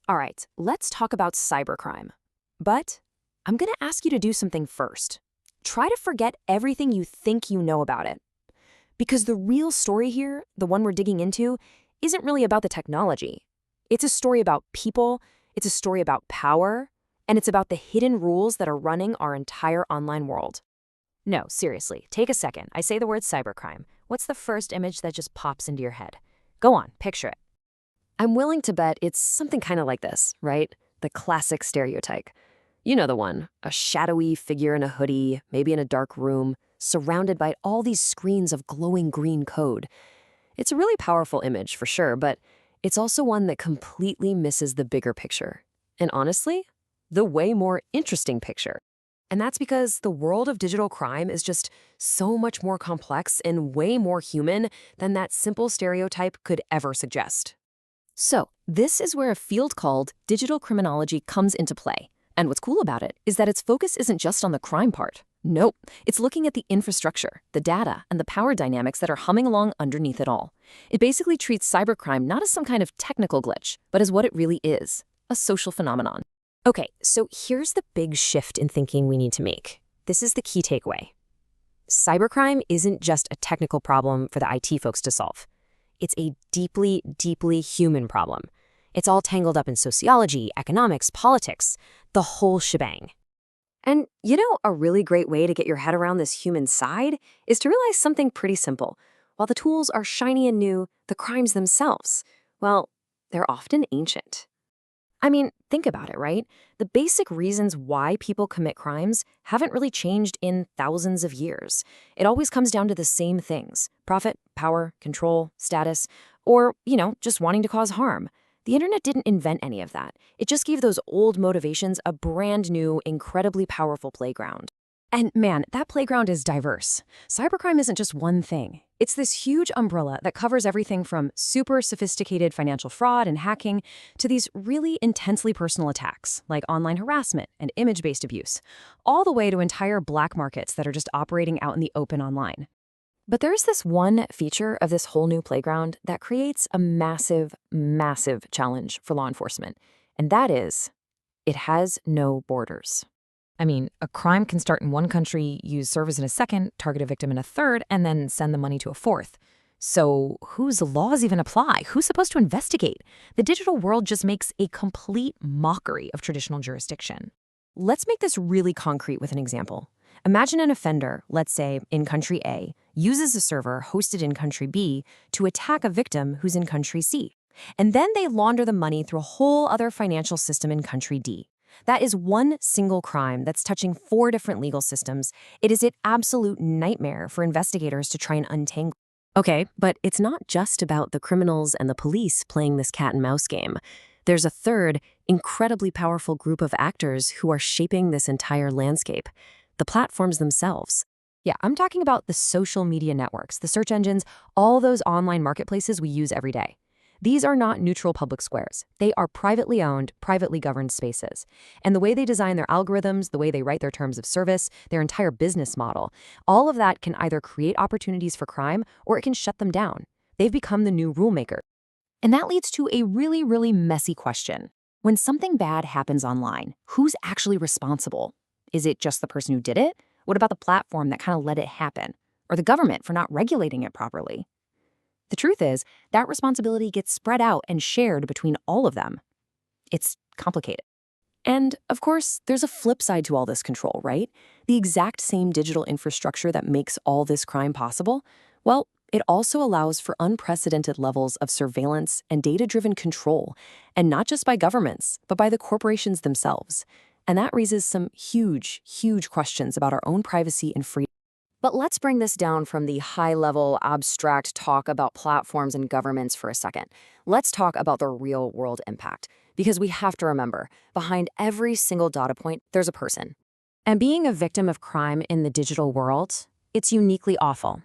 All right, let's talk about cybercrime. But I'm going to ask you to do something first. Try to forget everything you think you know about it. Because the real story here, the one we're digging into, isn't really about the technology. It's a story about people, it's a story about power, and it's about the hidden rules that are running our entire online world. No, seriously, take a second. I say the word cybercrime. What's the first image that just pops into your head? Go on, picture it. I'm willing to bet it's something kind of like this, right? The classic stereotype. You know the one, a shadowy figure in a hoodie, maybe in a dark room, surrounded by all these screens of glowing green code. It's a really powerful image for sure, but it's also one that completely misses the bigger picture. And honestly, the way more interesting picture. And that's because the world of digital crime is just so much more complex and way more human than that simple stereotype could ever suggest. So, this is where a field called digital criminology comes into play. And what's cool about it is that its focus isn't just on the crime part. Nope, it's looking at the infrastructure, the data, and the power dynamics that are humming along underneath it all. It basically treats cybercrime not as some kind of technical glitch, but as what it really is, a social phenomenon. Okay, so here's the big shift in thinking we need to make. This is the key takeaway. Cybercrime isn't just a technical problem for the IT folks to solve. It's a deeply, deeply human problem. It's all tangled up in sociology, economics, politics, the whole shebang. And you know, a really great way to get your head around this human side is to realize something pretty simple. While the tools are shiny and new, the crimes themselves, well, they're often ancient. I mean, think about it, right? The basic reasons why people commit crimes haven't really changed in thousands of years. It always comes down to the same things: profit, power, control, status, or, just wanting to cause harm. The internet didn't invent any of that. It just gave those old motivations a brand new, incredibly powerful playground. And man, that playground is diverse. Cybercrime isn't just one thing. It's this huge umbrella that covers everything from super sophisticated financial fraud and hacking to these really intensely personal attacks, like online harassment and image-based abuse, all the way to entire black markets that are just operating out in the open online. But there's this one feature of this whole new playground that creates a massive, massive challenge for law enforcement, and that is, it has no borders. I mean, a crime can start in one country, use servers in a second, target a victim in a third, and then send the money to a fourth. So whose laws even apply? Who's supposed to investigate? The digital world just makes a complete mockery of traditional jurisdiction. Let's make this really concrete with an example. Imagine an offender, let's say in country A, uses a server hosted in country B to attack a victim who's in country C. And then they launder the money through a whole other financial system in country D. That is one single crime that's touching 4 different legal systems. It is an absolute nightmare for investigators to try and untangle. Okay, but it's not just about the criminals and the police playing this cat and mouse game. There's a third, incredibly powerful group of actors who are shaping this entire landscape: the platforms themselves. Yeah, I'm talking about the social media networks, the search engines, all those online marketplaces we use every day. These are not neutral public squares. They are privately owned, privately governed spaces. And the way they design their algorithms, the way they write their terms of service, their entire business model, all of that can either create opportunities for crime or it can shut them down. They've become the new rule maker. And that leads to a really, really messy question. When something bad happens online, who's actually responsible? Is it just the person who did it? What about the platform that kind of let it happen? Or the government for not regulating it properly? The truth is, that responsibility gets spread out and shared between all of them. It's complicated. And, of course, there's a flip side to all this control, right? The exact same digital infrastructure that makes all this crime possible, well, it also allows for unprecedented levels of surveillance and data-driven control, and not just by governments, but by the corporations themselves. And that raises some huge, huge questions about our own privacy and freedom. But let's bring this down from the high-level, abstract talk about platforms and governments for a second. Let's talk about the real-world impact. Because we have to remember, behind every single data point, there's a person. And being a victim of crime in the digital world, it's uniquely awful.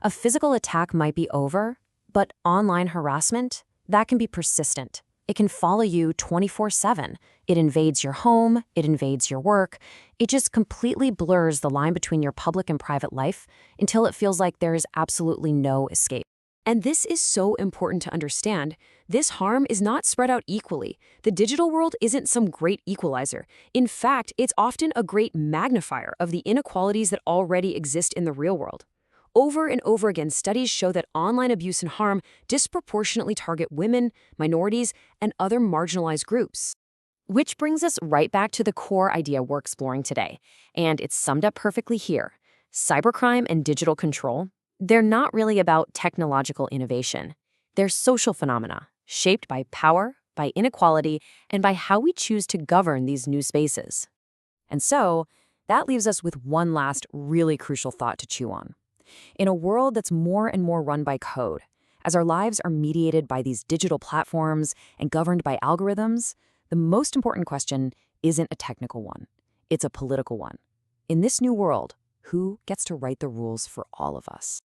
A physical attack might be over, but online harassment, that can be persistent. It can follow you 24/7. It invades your home, it invades your work. It just completely blurs the line between your public and private life until it feels like there is absolutely no escape. And this is so important to understand. This harm is not spread out equally. The digital world isn't some great equalizer. In fact, it's often a great magnifier of the inequalities that already exist in the real world. Over and over again, studies show that online abuse and harm disproportionately target women, minorities, and other marginalized groups. Which brings us right back to the core idea we're exploring today, and it's summed up perfectly here. Cybercrime and digital control, they're not really about technological innovation. They're social phenomena, shaped by power, by inequality, and by how we choose to govern these new spaces. And so, that leaves us with one last really crucial thought to chew on. In a world that's more and more run by code, as our lives are mediated by these digital platforms and governed by algorithms, the most important question isn't a technical one. It's a political one. In this new world, who gets to write the rules for all of us?